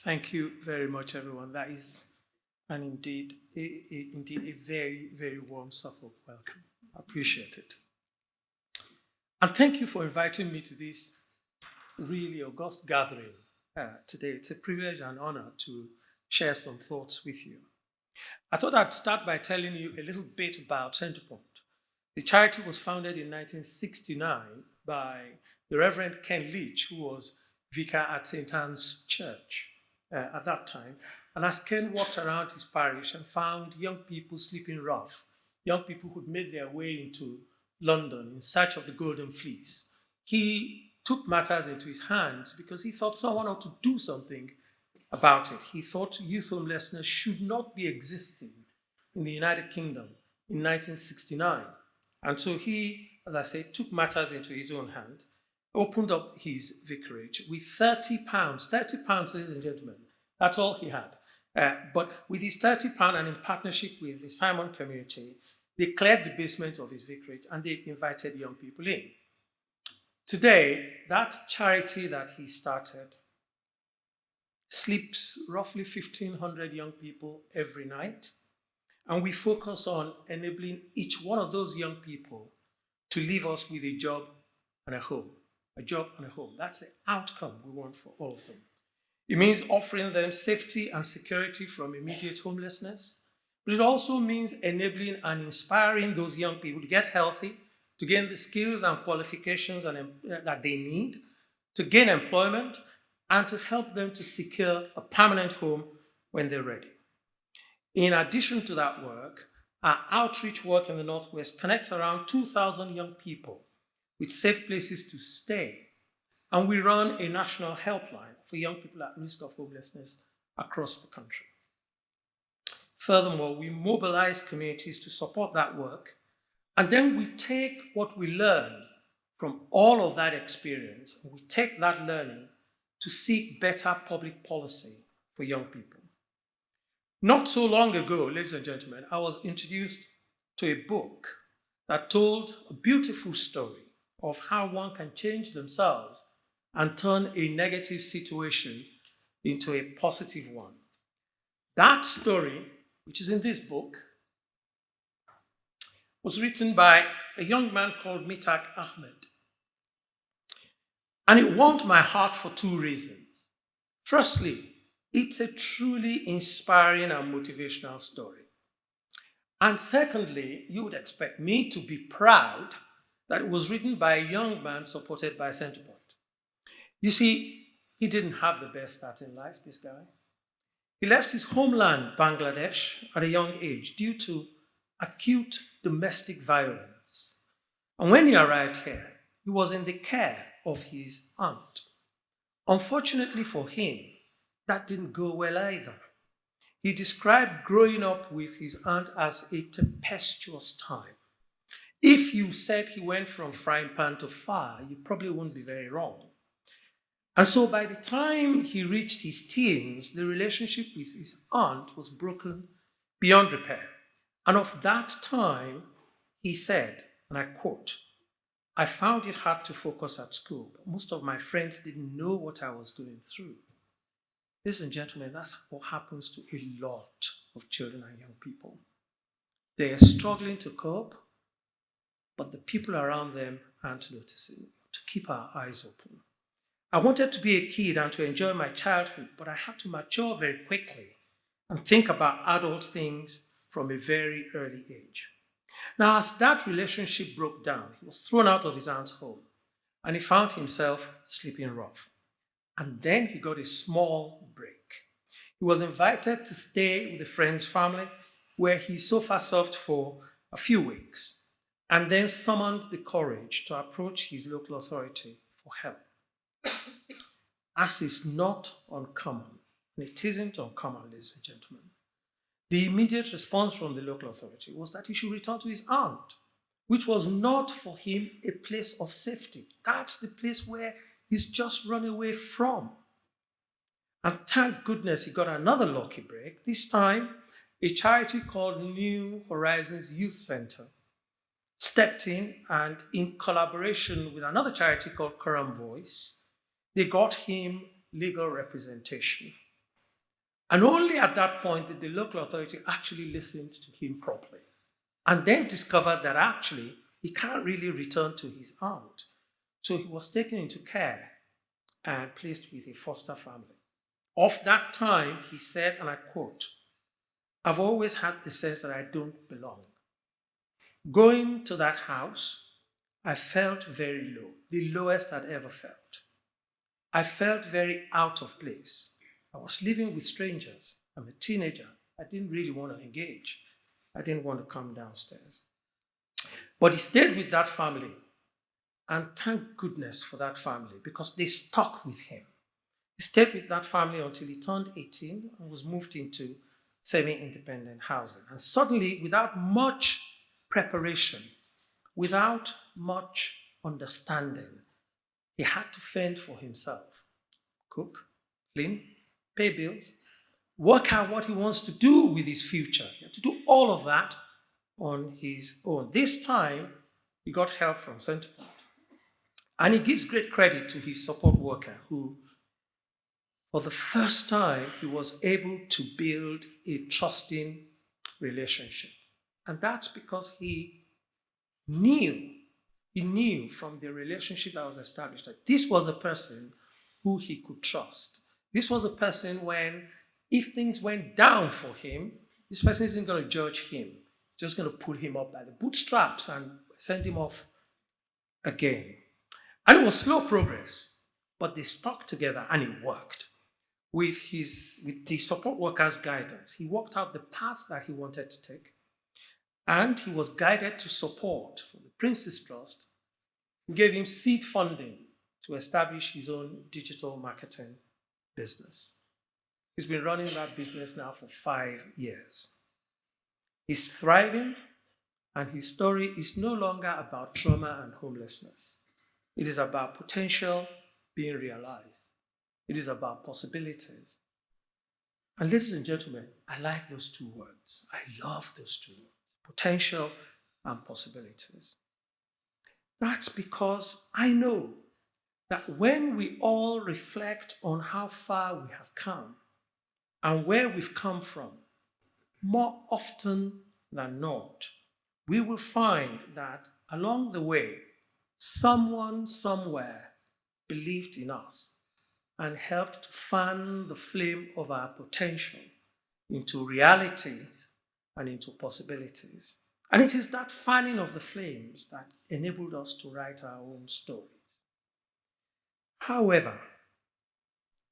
Thank you very much, everyone. That is indeed a very, very warm Suffolk welcome. I appreciate it. And thank you for inviting me to this really august gathering today. It's a privilege and honor to share some thoughts with you. I thought I'd start by telling you a little bit about Centrepoint. The charity was founded in 1969 by the Reverend Ken Leach, who was vicar at St. Anne's Church at that time. And as Ken walked around his parish and found young people sleeping rough, young people who'd made their way into London in search of the Golden Fleece, he took matters into his hands because he thought someone ought to do something about it. He thought youth homelessness should not be existing in the United Kingdom in 1969. And so he, as I say, took matters into his own hand, opened up his vicarage with £30, £30, ladies and gentlemen. That's all he had. But with his £30 and in partnership with the Simon community, they cleared the basement of his vicarage and they invited young people in. Today, that charity that he started sleeps roughly 1,500 young people every night. And we focus on enabling each one of those young people to leave us with a job and a home. A job and a home. That's the outcome we want for all of them. It means offering them safety and security from immediate homelessness. But it also means enabling and inspiring those young people to get healthy, to gain the skills and qualifications that they need, to gain employment, and to help them to secure a permanent home when they're ready. In addition to that work, our outreach work in the Northwest connects around 2,000 young people with safe places to stay. And we run a national helpline for young people at risk of homelessness across the country. Furthermore, we mobilize communities to support that work. And then we take what we learn from all of that experience, and we take that learning to seek better public policy for young people. Not so long ago, ladies and gentlemen, I was introduced to a book that told a beautiful story of how one can change themselves and turn a negative situation into a positive one. That story, which is in this book, was written by a young man called Mitak Ahmed. And it warmed my heart for two reasons. Firstly, it's a truly inspiring and motivational story. And secondly, you would expect me to be proud that it was written by a young man supported by Centrepoint. You see, he didn't have the best start in life, this guy. He left his homeland, Bangladesh, at a young age due to acute domestic violence. And when he arrived here, he was in the care of his aunt. Unfortunately for him, that didn't go well either. He described growing up with his aunt as a tempestuous time. If you said he went from frying pan to fire, you probably wouldn't be very wrong. And so by the time he reached his teens, the relationship with his aunt was broken beyond repair. And of that time, he said, and I quote, "I found it hard to focus at school, but most of my friends didn't know what I was going through." Ladies and gentlemen, that's what happens to a lot of children and young people. They are struggling to cope, but the people around them aren't noticing. To keep our eyes open. I wanted to be a kid and to enjoy my childhood, but I had to mature very quickly and think about adult things from a very early age. Now, as that relationship broke down, he was thrown out of his aunt's home and he found himself sleeping rough. And then he got a small break. He was invited to stay with a friend's family where he sofa surfed for a few weeks and then summoned the courage to approach his local authority for help. As is not uncommon, and it isn't uncommon, ladies and gentlemen, the immediate response from the local authority was that he should return to his aunt, which was not for him a place of safety. That's the place where he's just run away from. And thank goodness he got another lucky break. This time, a charity called New Horizons Youth Center stepped in and in collaboration with another charity called Current Voice, they got him legal representation. And only at that point did the local authority actually listen to him properly and then discovered that actually he can't really return to his aunt. So he was taken into care and placed with a foster family. Of that time, he said, and I quote, "I've always had the sense that I don't belong. Going to that house, I felt very low, the lowest I'd ever felt. I felt very out of place. I was living with strangers. I'm a teenager. I didn't really want to engage. I didn't want to come downstairs." But he stayed with that family, and thank goodness for that family because they stuck with him. He stayed with that family until he turned 18 and was moved into semi-independent housing. And suddenly, without much preparation, without much understanding, he had to fend for himself, cook, clean, pay bills, work out what he wants to do with his future. He had to do all of that on his own. This time, he got help from Centrepoint. And he gives great credit to his support worker who, for the first time, he was able to build a trusting relationship. And that's because he knew from the relationship that was established that this was a person who he could trust. This was a person when, if things went down for him, this person isn't going to judge him, just going to pull him up by the bootstraps and send him off again. And it was slow progress, but they stuck together and it worked. With the support worker's guidance, he worked out the path that he wanted to take, and he was guided to support from the Prince's Trust, who gave him seed funding to establish his own digital marketing business. He's been running that business now for 5 years. He's thriving, and his story is no longer about trauma and homelessness. It is about potential being realized. It is about possibilities. And ladies and gentlemen, I like those two words. I love those two words, potential and possibilities. That's because I know that when we all reflect on how far we have come and where we've come from, more often than not, we will find that along the way, someone somewhere believed in us and helped to fan the flame of our potential into realities and into possibilities. And it is that fanning of the flames that enabled us to write our own stories. However,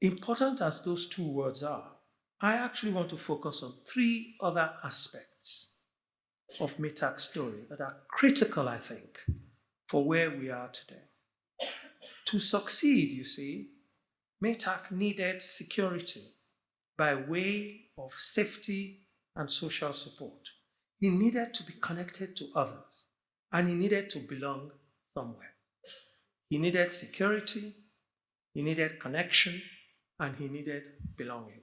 important as those two words are, I actually want to focus on 3 other aspects of Metak's story that are critical, I think, for where we are today. To succeed, you see, Metak needed security by way of safety and social support. He needed to be connected to others, and he needed to belong somewhere. He needed security, he needed connection, and he needed belonging.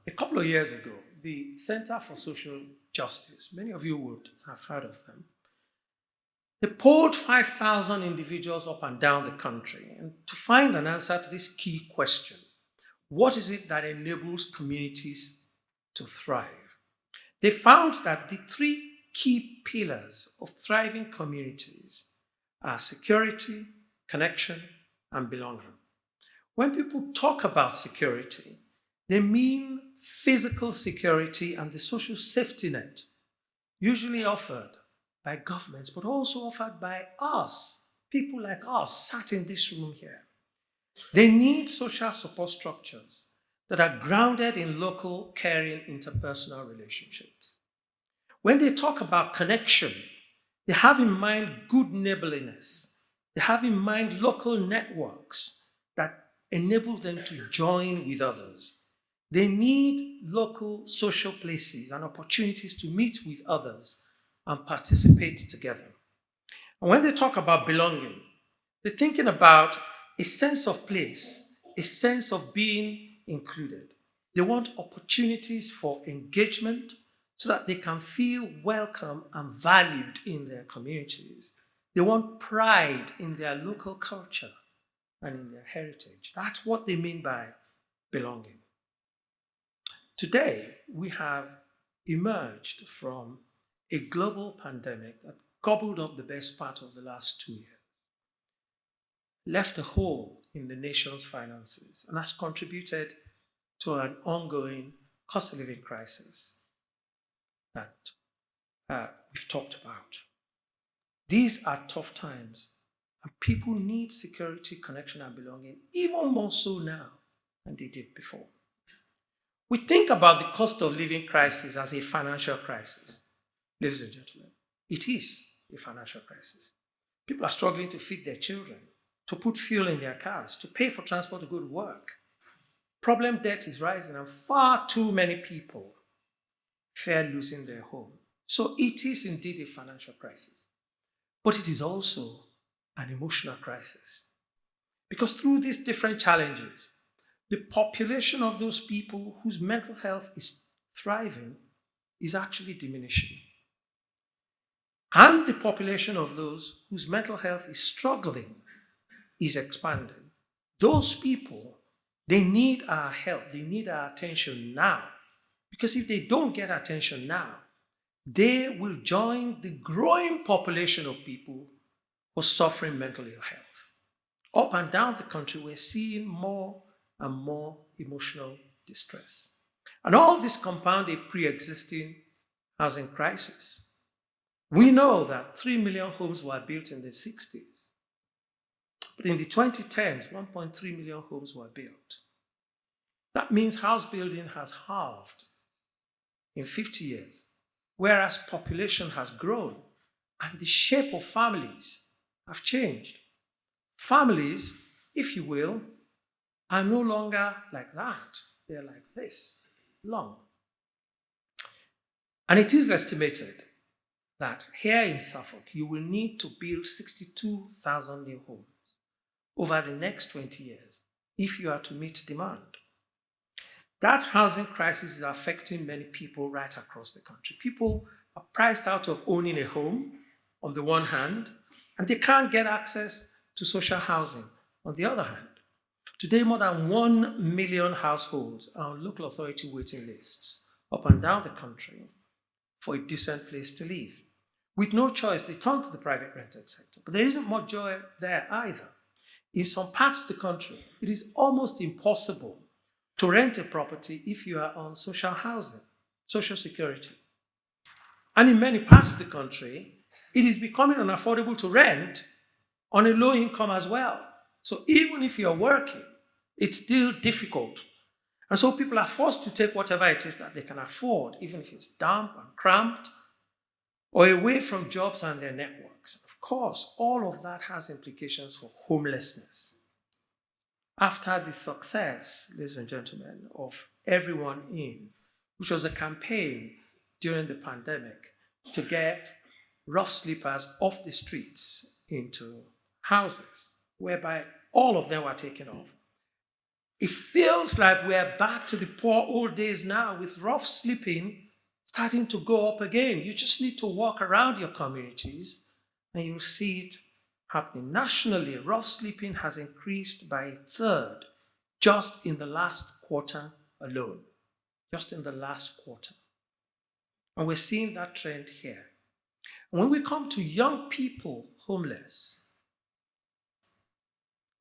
A couple of years ago, the Center for Social Justice, many of you would have heard of them, they polled 5,000 individuals up and down the country and to find an answer to this key question: what is it that enables communities to thrive? They found that the 3 key pillars of thriving communities are security, connection, and belonging. When people talk about security, they mean physical security and the social safety net, usually offered by governments, but also offered by us, people like us sat in this room here. They need social support structures that are grounded in local, caring, interpersonal relationships. When they talk about connection, they have in mind good neighborliness. They have in mind local networks that enable them to join with others. They need local social places and opportunities to meet with others and participate together. And when they talk about belonging, they're thinking about a sense of place, a sense of being included. They want opportunities for engagement so that they can feel welcome and valued in their communities. They want pride in their local culture and in their heritage. That's what they mean by belonging. Today, we have emerged from a global pandemic that gobbled up the best part of the last 2 years, left a hole in the nation's finances, and has contributed to an ongoing cost of living crisis that we've talked about. These are tough times, and people need security, connection, and belonging even more so now than they did before. We think about the cost of living crisis as a financial crisis. Ladies and gentlemen, it is a financial crisis. People are struggling to feed their children, to put fuel in their cars, to pay for transport to go to work. Problem debt is rising, and far too many people fear losing their home. So it is indeed a financial crisis. But it is also an emotional crisis. Because through these different challenges, the population of those people whose mental health is thriving is actually diminishing. And the population of those whose mental health is struggling is expanding. Those people, they need our help, they need our attention now. Because if they don't get attention now, they will join the growing population of people who are suffering mental ill health. Up and down the country, we're seeing more and more emotional distress. And all this compound a pre-existing housing crisis. We know that 3 million homes were built in the 60s. But in the 2010s, 1.3 million homes were built. That means house building has halved in 50 years, whereas population has grown and the shape of families have changed. Families, if you will, are no longer like that. They're like this, long. And it is estimated that here in Suffolk, you will need to build 62,000 new homes over the next 20 years if you are to meet demand. That housing crisis is affecting many people right across the country. People are priced out of owning a home on the one hand, and they can't get access to social housing on the other hand. Today, more than 1 million households are on local authority waiting lists up and down the country for a decent place to live. With no choice, they turn to the private rented sector. But there isn't much joy there either. In some parts of the country, it is almost impossible to rent a property if you are on social housing, social security. And in many parts of the country, it is becoming unaffordable to rent on a low income as well. So even if you're working, it's still difficult. And so people are forced to take whatever it is that they can afford, even if it's damp and cramped, or away from jobs and their networks. Of course, all of that has implications for homelessness. After the success, ladies and gentlemen, of Everyone In, which was a campaign during the pandemic to get rough sleepers off the streets into houses, whereby all of them were taken off, it feels like we're back to the poor old days now, with rough sleeping starting to go up again. You just need to walk around your communities and you'll see it happening. Nationally, rough sleeping has increased by a third just in the last quarter alone. Just in the last quarter. And we're seeing that trend here. When we come to young people homeless,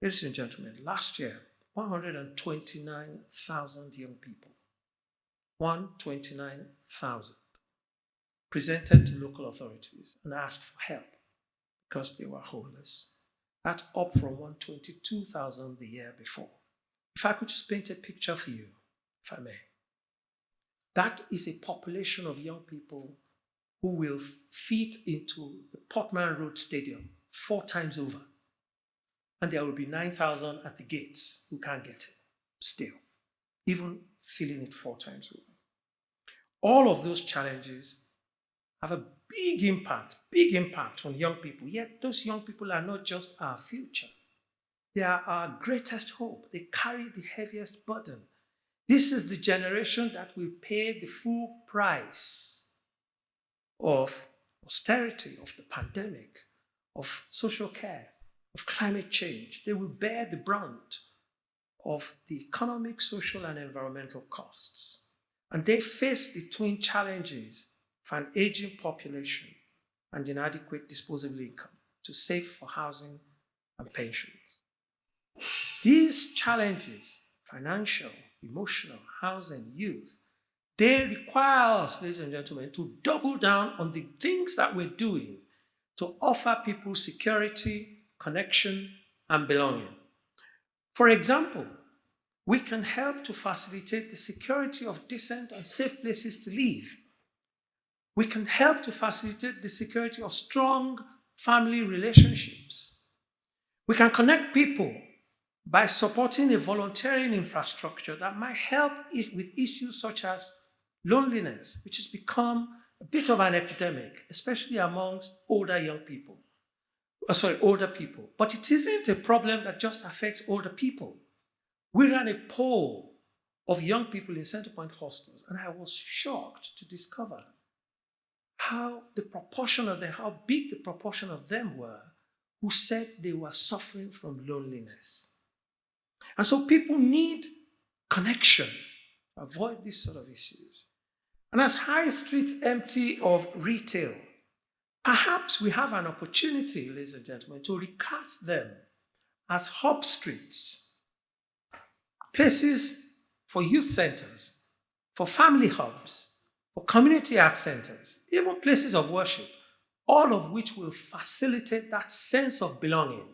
ladies and gentlemen, last year, 129,000 young people, 129,000, presented to local authorities and asked for help because they were homeless. That's up from 122,000 the year before. If I could just paint a picture for you, if I may. That is a population of young people who will fit into the Portman Road Stadium 4 times over. And there will be 9,000 at the gates who can't get it still, even filling it 4 times over. All of those challenges have a big impact on young people. Yet those young people are not just our future. They are our greatest hope. They carry the heaviest burden. This is the generation that will pay the full price of austerity, of the pandemic, of social care, of climate change. They will bear the brunt of the economic, social, and environmental costs. And they face the twin challenges of an aging population and inadequate disposable income to save for housing and pensions. These challenges, financial, emotional, housing, youth, they require us, ladies and gentlemen, to double down on the things that we're doing to offer people security, connection, and belonging. For example, we can help to facilitate the security of decent and safe places to live. We can help to facilitate the security of strong family relationships. We can connect people by supporting a volunteering infrastructure that might help with issues such as loneliness, which has become a bit of an epidemic, especially amongst older people. But it isn't a problem that just affects older people. We ran a poll of young people in Centrepoint hostels, and I was shocked to discover how big the proportion of them were who said they were suffering from loneliness. And so people need connection to avoid these sort of issues. And as high streets empty of retail, perhaps we have an opportunity, ladies and gentlemen, to recast them as hub streets, places for youth centers, for family hubs, for community art centers, even places of worship, all of which will facilitate that sense of belonging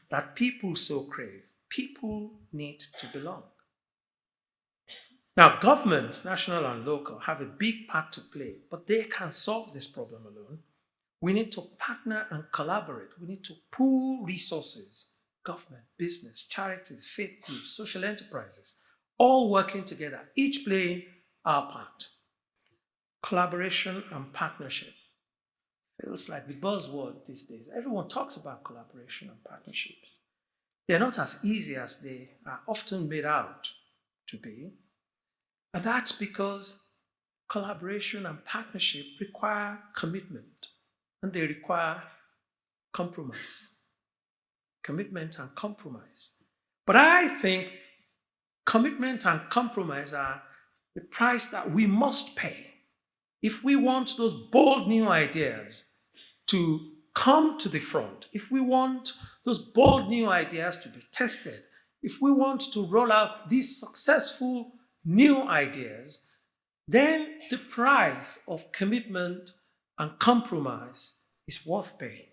that people so crave. People need to belong. Now, governments, national and local, have a big part to play, but they can't solve this problem alone. We need to partner and collaborate. We need to pool resources, government, business, charities, faith groups, social enterprises, all working together, each playing our part. Collaboration and partnership feels like the buzzword these days. Everyone talks about collaboration and partnerships. They're not as easy as they are often made out to be. And that's because collaboration and partnership require commitment, and they require compromise. Commitment and compromise. But I think commitment and compromise are the price that we must pay if we want those bold new ideas to come to the front, if we want those bold new ideas to be tested, if we want to roll out these successful new ideas, then the price of commitment and compromise is worth paying.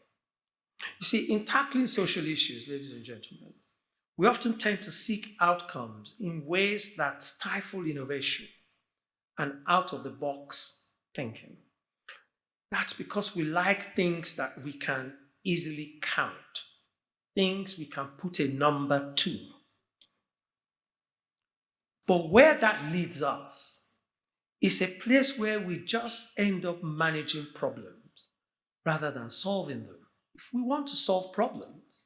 You see, in tackling social issues, ladies and gentlemen, we often tend to seek outcomes in ways that stifle innovation and out-of-the-box thinking. That's because we like things that we can easily count, things we can put a number to. But where that leads us is a place where we just end up managing problems rather than solving them. If we want to solve problems,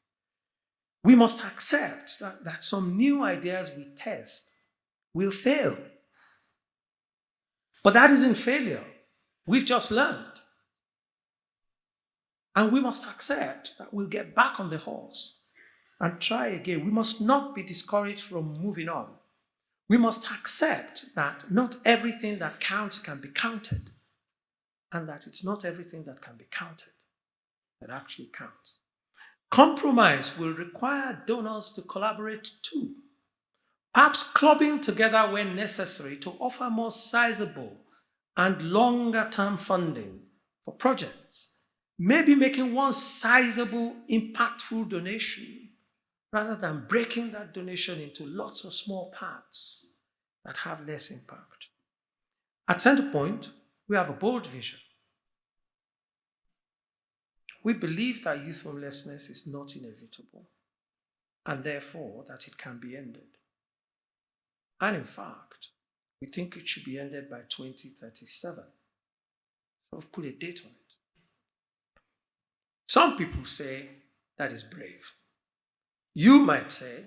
we must accept that some new ideas we test will fail. But that isn't failure. We've just learned. And we must accept that we'll get back on the horse and try again. We must not be discouraged from moving on. We must accept that not everything that counts can be counted, and that it's not everything that can be counted that actually counts. Compromise will require donors to collaborate too, perhaps clubbing together when necessary to offer more sizable and longer-term funding for projects, maybe making one sizable, impactful donation rather than breaking that donation into lots of small parts that have less impact. At Centrepoint, we have a bold vision. We believe that youth homelessness is not inevitable, and therefore that it can be ended. And in fact, we think it should be ended by 2037. So we've put a date on it. Some people say that is brave. You might say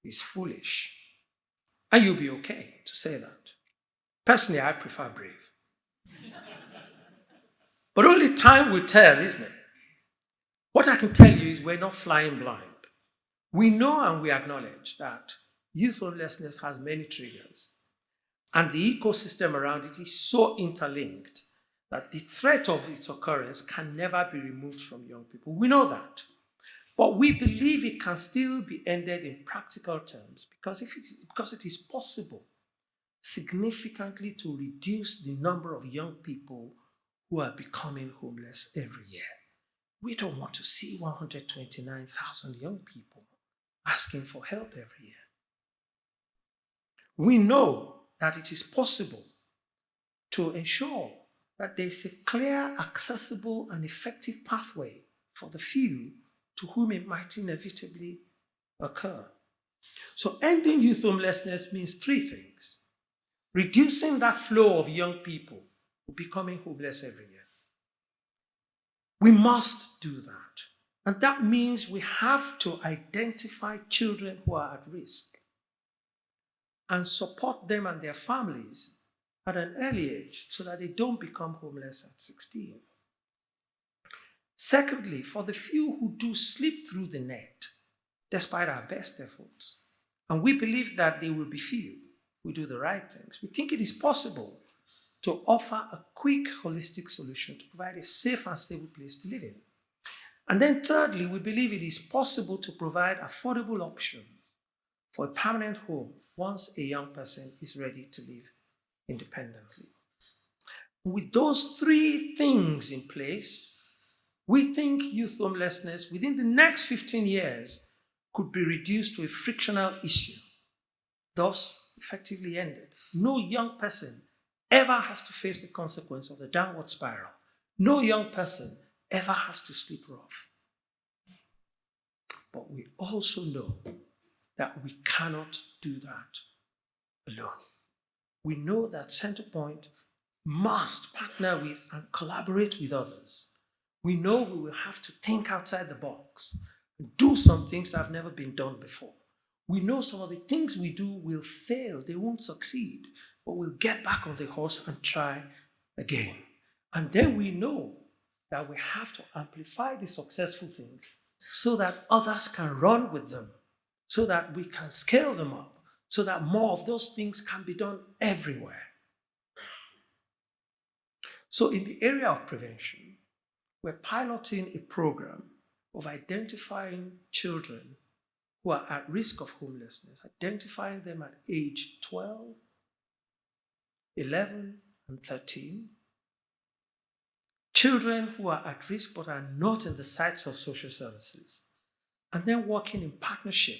it's foolish. And you'll be okay to say that. Personally, I prefer brave. But only time will tell, isn't it? What I can tell you is we're not flying blind. We know and we acknowledge that youth homelessness has many triggers. And the ecosystem around it is so interlinked that the threat of its occurrence can never be removed from young people. We know that. But we believe it can still be ended in practical terms because it is possible significantly to reduce the number of young people who are becoming homeless every year. We don't want to see 129,000 young people asking for help every year. We know that it is possible to ensure that there is a clear, accessible, and effective pathway for the few to whom it might inevitably occur. So ending youth homelessness means three things. Reducing that flow of young people becoming homeless every year. We must do that. And that means we have to identify children who are at risk and support them and their families at an early age so that they don't become homeless at 16. Secondly, for the few who do slip through the net, despite our best efforts, and we believe that they will be few, we do the right things. We think it is possible to offer a quick, holistic solution to provide a safe and stable place to live in. And then thirdly, we believe it is possible to provide affordable options for a permanent home once a young person is ready to live independently. With those three things in place, we think youth homelessness within the next 15 years could be reduced to a frictional issue, thus effectively ended. No young person ever has to face the consequence of the downward spiral. No young person ever has to sleep rough. But we also know that we cannot do that alone. We know that Centrepoint must partner with and collaborate with others. We know we will have to think outside the box and do some things that have never been done before. We know some of the things we do will fail, they won't succeed, but we'll get back on the horse and try again. And then we know that we have to amplify the successful things so that others can run with them, so that we can scale them up, so that more of those things can be done everywhere. So in the area of prevention, we're piloting a program of identifying children who are at risk of homelessness, identifying them at age 12, 11, and 13. Children who are at risk but are not in the sights of social services. And then working in partnership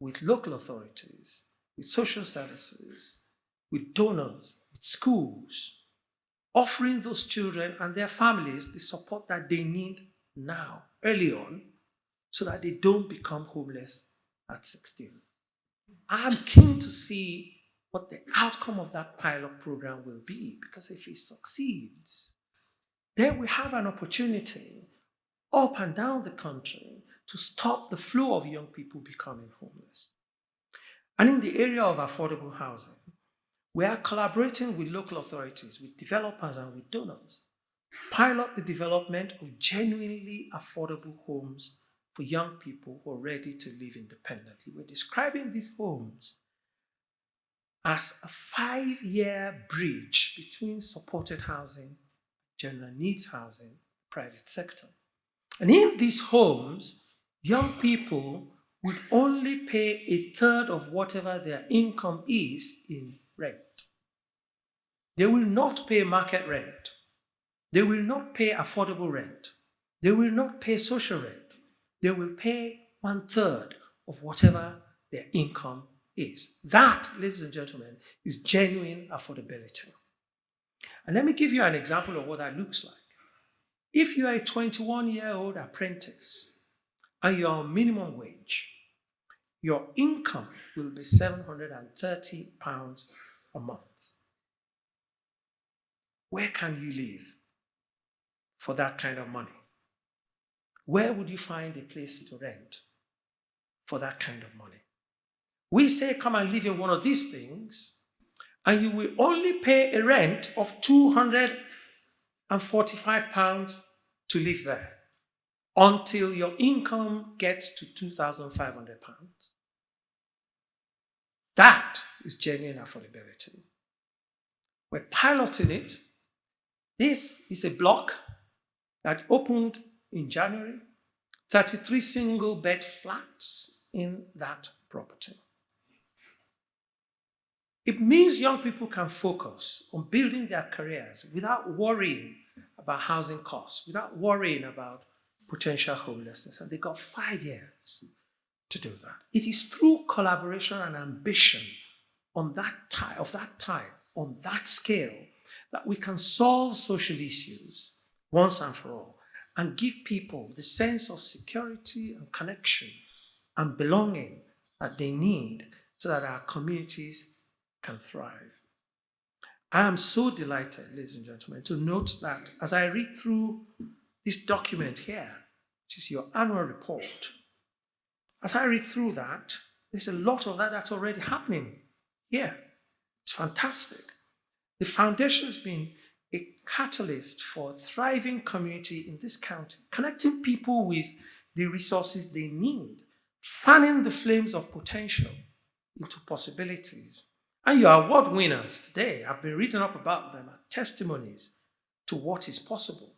with local authorities, with social services, with donors, with schools, offering those children and their families the support that they need now, early on, so that they don't become homeless at 16. I'm keen to see what the outcome of that pilot program will be, because if it succeeds, then we have an opportunity up and down the country to stop the flow of young people becoming homeless. And in the area of affordable housing, we are collaborating with local authorities, with developers, and with donors to pilot the development of genuinely affordable homes for young people who are ready to live independently. We're describing these homes as a 5-year bridge between supported housing, general needs housing, private sector. And in these homes, young people would only pay a third of whatever their income is in rent. They will not pay market rent. They will not pay affordable rent. They will not pay social rent. They will pay 1/3 of whatever their income is. That, ladies and gentlemen, is genuine affordability. And let me give you an example of what that looks like. If you are a 21-year-old apprentice and you're on minimum wage, your income will be £730 a month. Where can you live for that kind of money? Where would you find a place to rent for that kind of money? We say come and live in one of these things, and you will only pay a rent of £245 to live there until your income gets to £2,500. That is genuine affordability. We're piloting it. This is a block that opened in January, 33 single bed flats in that property. It means young people can focus on building their careers without worrying about housing costs, without worrying about potential homelessness. And they got 5 years to do that. It is through collaboration and ambition on that type, on that scale, that we can solve social issues once and for all and give people the sense of security and connection and belonging that they need so that our communities can thrive. I am so delighted, ladies and gentlemen, to note that as I read through this document here, which is your annual report, as I read through that, there's a lot of that that's already happening here. It's fantastic. The foundation has been a catalyst for a thriving community in this county, connecting people with the resources they need, fanning the flames of potential into possibilities. And your award winners today have been written up about them as testimonies to what is possible.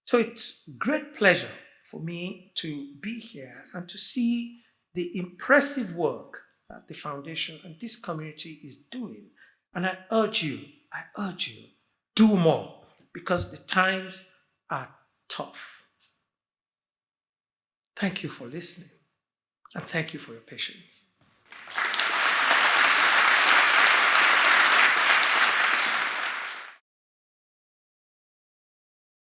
So it's great pleasure for me to be here and to see the impressive work that the foundation and this community is doing. And I urge you, do more, because the times are tough. Thank you for listening, and thank you for your patience.